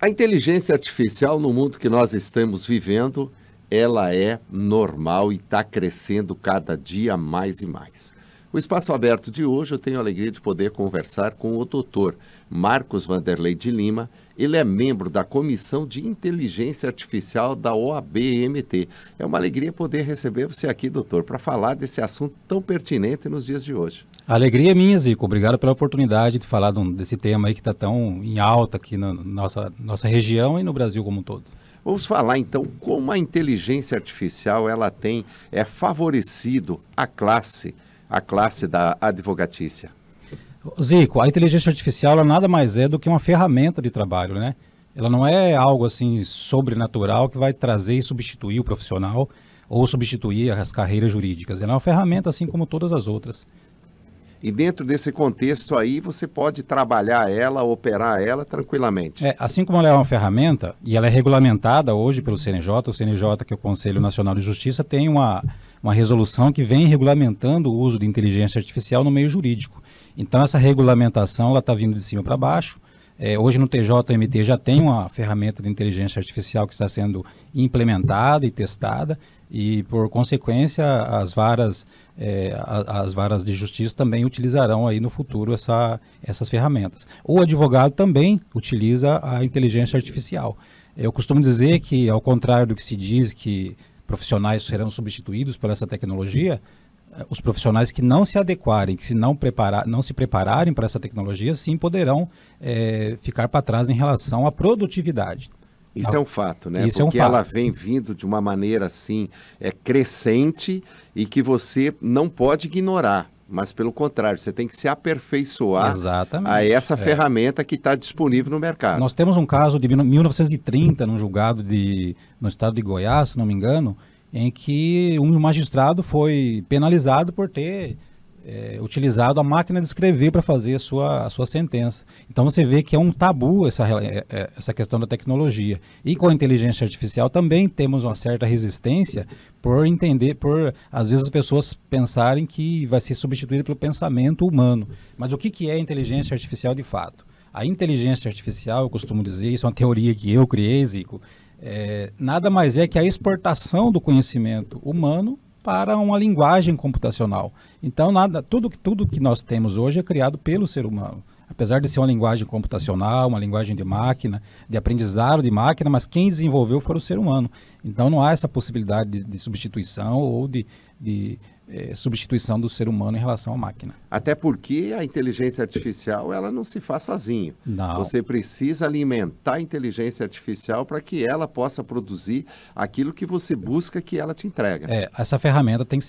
A inteligência artificial no mundo que nós estamos vivendo, ela é normal e está crescendo cada dia mais e mais. O Espaço Aberto de hoje eu tenho a alegria de poder conversar com o doutor Marcos Vanderlei de Lima. Ele é membro da Comissão de Inteligência Artificial da OAB-MT. É uma alegria poder receber você aqui, doutor, para falar desse assunto tão pertinente nos dias de hoje. A alegria é minha, Zico. Obrigado pela oportunidade de falar desse tema aí que está tão em alta aqui na nossa região e no Brasil como um todo. Vamos falar então como a inteligência artificial ela tem favorecido a classe da advocatícia. Zico, a inteligência artificial ela nada mais é do que uma ferramenta de trabalho, né? Ela não é algo assim sobrenatural que vai trazer e substituir o profissional ou substituir as carreiras jurídicas. Ela é uma ferramenta assim como todas as outras. E dentro desse contexto aí, você pode trabalhar ela, operar ela tranquilamente. Assim como ela é uma ferramenta, e ela é regulamentada hoje pelo CNJ, o CNJ, que é o Conselho Nacional de Justiça, tem uma resolução que vem regulamentando o uso de inteligência artificial no meio jurídico. Então, essa regulamentação está vindo de cima para baixo. Hoje no TJMT já tem uma ferramenta de inteligência artificial que está sendo implementada e testada e, por consequência, as varas de justiça também utilizarão aí no futuro essas ferramentas. O advogado também utiliza a inteligência artificial. Eu costumo dizer que, ao contrário do que se diz que profissionais serão substituídos por essa tecnologia, os profissionais que não se adequarem, que não se prepararem para essa tecnologia, sim poderão ficar para trás em relação à produtividade. Isso é um fato, né? Isso Porque é um fato. Ela vem vindo de uma maneira assim, crescente e que você não pode ignorar. Mas, pelo contrário, você tem que se aperfeiçoar a essa ferramenta que está disponível no mercado. Nós temos um caso de 1930, num julgado no estado de Goiás, se não me engano, em que um magistrado foi penalizado por ter utilizado a máquina de escrever para fazer a sua sentença. Então você vê que é um tabu essa questão da tecnologia. E com a inteligência artificial também temos uma certa resistência por às vezes as pessoas pensarem que vai ser substituído pelo pensamento humano. Mas o que é inteligência artificial de fato? A inteligência artificial, eu costumo dizer, isso é uma teoria que eu criei, Zico, nada mais é que a exportação do conhecimento humano para uma linguagem computacional. Então, tudo que nós temos hoje é criado pelo ser humano. Apesar de ser uma linguagem computacional, uma linguagem de máquina, de aprendizado de máquina, mas quem desenvolveu foi o ser humano. Então, não há essa possibilidade de substituição ou de substituição do ser humano em relação à máquina. Até porque a inteligência artificial ela não se faz sozinho. Não. Você precisa alimentar a inteligência artificial para que ela possa produzir aquilo que você busca que ela te entrega. Essa ferramenta tem que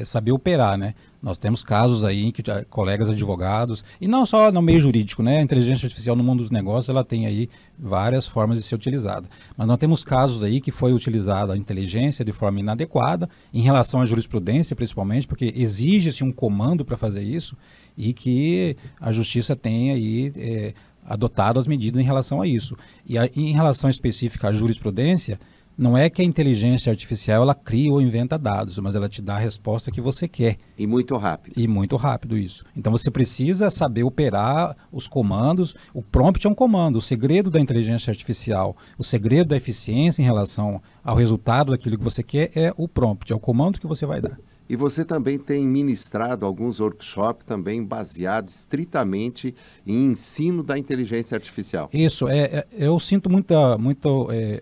saber operar, né? Nós temos casos aí em que colegas advogados, e não só no meio jurídico, né? A inteligência artificial no mundo dos negócios, ela tem aí várias formas de ser utilizada. Mas nós temos casos aí que foi utilizada a inteligência de forma inadequada, em relação à jurisprudência principalmente, porque exige-se um comando para fazer isso, e que a justiça tem aí adotado as medidas em relação a isso. E em relação específica à jurisprudência, não é que a inteligência artificial ela cria ou inventa dados, mas ela te dá a resposta que você quer. E muito rápido. E muito rápido isso. Então você precisa saber operar os comandos. O prompt é um comando. O segredo da inteligência artificial, o segredo da eficiência em relação ao resultado daquilo que você quer é o prompt, é o comando que você vai dar. E você também tem ministrado alguns workshops também baseados estritamente em ensino da inteligência artificial. Isso, eu sinto muito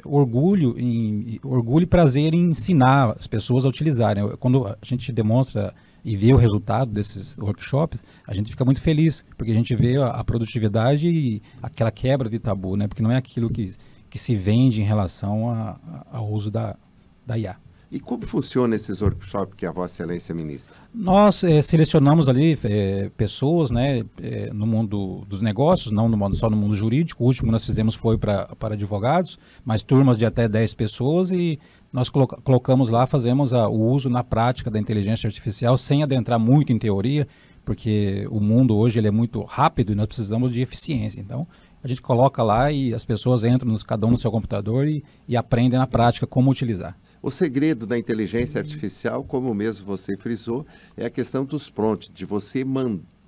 orgulho e prazer em ensinar as pessoas a utilizarem. Quando a gente demonstra e vê o resultado desses workshops, a gente fica muito feliz, porque a gente vê a produtividade e aquela quebra de tabu, né? Porque não é aquilo que se vende em relação ao uso da IA. E como funciona esses workshops que a Vossa Excelência ministra? Nós selecionamos ali pessoas, né, no mundo dos negócios, não só no mundo jurídico. O último que nós fizemos foi para advogados, mas turmas de até 10 pessoas e nós colocamos lá, fazemos o uso na prática da inteligência artificial sem adentrar muito em teoria, porque o mundo hoje ele é muito rápido e nós precisamos de eficiência. Então, a gente coloca lá e as pessoas entram, cada um no seu computador e aprendem na prática como utilizar. O segredo da inteligência artificial, como mesmo você frisou, é a questão dos prompts, de você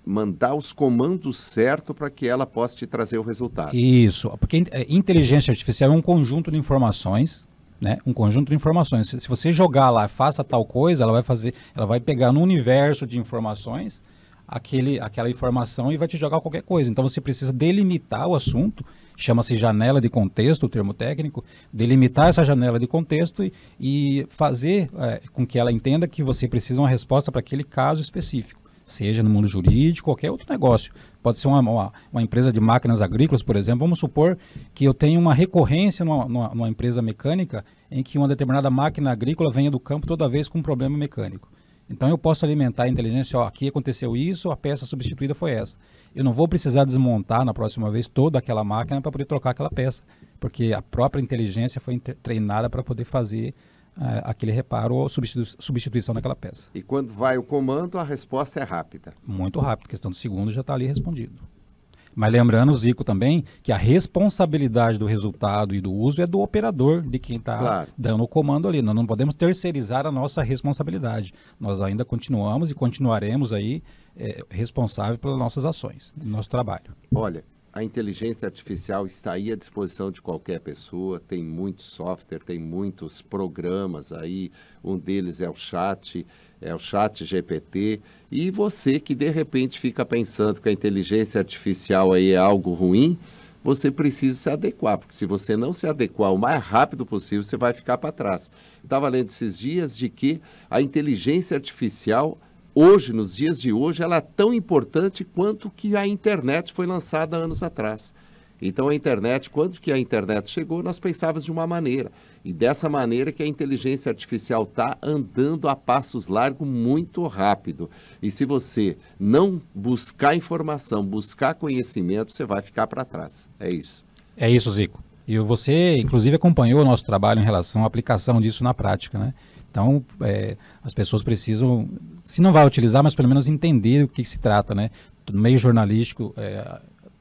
mandar os comandos certos para que ela possa te trazer o resultado. Isso, porque inteligência artificial é um conjunto de informações, né? Um conjunto de informações. Se você jogar lá, faça tal coisa, ela vai pegar no universo de informações aquela informação e vai te jogar qualquer coisa. Então você precisa delimitar o assunto, chama-se janela de contexto, o termo técnico, delimitar essa janela de contexto e fazer com que ela entenda que você precisa de uma resposta para aquele caso específico, seja no mundo jurídico, qualquer outro negócio. Pode ser uma empresa de máquinas agrícolas, por exemplo. Vamos supor que eu tenho uma recorrência numa empresa mecânica em que uma determinada máquina agrícola venha do campo toda vez com um problema mecânico. Então eu posso alimentar a inteligência, aqui aconteceu isso, a peça substituída foi essa. Eu não vou precisar desmontar na próxima vez toda aquela máquina para poder trocar aquela peça, porque a própria inteligência foi treinada para poder fazer aquele reparo ou substituição daquela peça. E quando vai o comando, a resposta é rápida. Muito rápido, questão de segundos já está ali respondido. Mas lembrando, Zico, também, que a responsabilidade do resultado e do uso é do operador, de quem está dando o comando ali. Nós não podemos terceirizar a nossa responsabilidade. Nós ainda continuamos e continuaremos aí responsáveis pelas nossas ações, nosso trabalho. Olha, a inteligência artificial está aí à disposição de qualquer pessoa, tem muito software, tem muitos programas aí, um deles é o chat GPT, e você que de repente fica pensando que a inteligência artificial aí é algo ruim, você precisa se adequar, porque se você não se adequar o mais rápido possível, você vai ficar para trás. Estava lendo esses dias de que a inteligência artificial hoje, nos dias de hoje, ela é tão importante quanto que a internet foi lançada anos atrás. Então, a internet, quando que a internet chegou, nós pensávamos de uma maneira. E dessa maneira que a inteligência artificial está andando a passos largos muito rápido. E se você não buscar informação, buscar conhecimento, você vai ficar para trás. É isso. É isso, Zico. E você, inclusive, acompanhou o nosso trabalho em relação à aplicação disso na prática, né? Então, as pessoas precisam, se não vai utilizar, mas pelo menos entender o que se trata, né? O meio jornalístico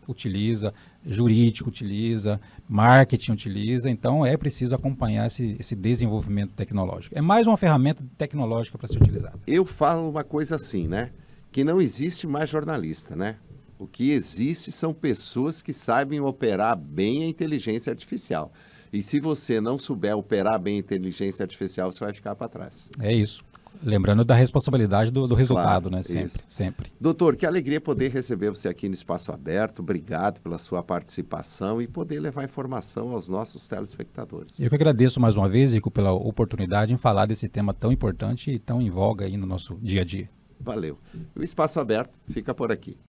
utiliza, jurídico utiliza, marketing utiliza, então é preciso acompanhar esse desenvolvimento tecnológico. É mais uma ferramenta tecnológica para ser utilizada. Eu falo uma coisa assim, né? Que não existe mais jornalista, né? O que existe são pessoas que sabem operar bem a inteligência artificial. E se você não souber operar bem a inteligência artificial, você vai ficar para trás. É isso. Lembrando da responsabilidade do resultado, né? Sempre. Doutor, que alegria poder receber você aqui no Espaço Aberto. Obrigado pela sua participação e poder levar informação aos nossos telespectadores. Eu que agradeço mais uma vez, Rico, pela oportunidade em falar desse tema tão importante e tão em voga aí no nosso dia a dia. Valeu. O Espaço Aberto fica por aqui.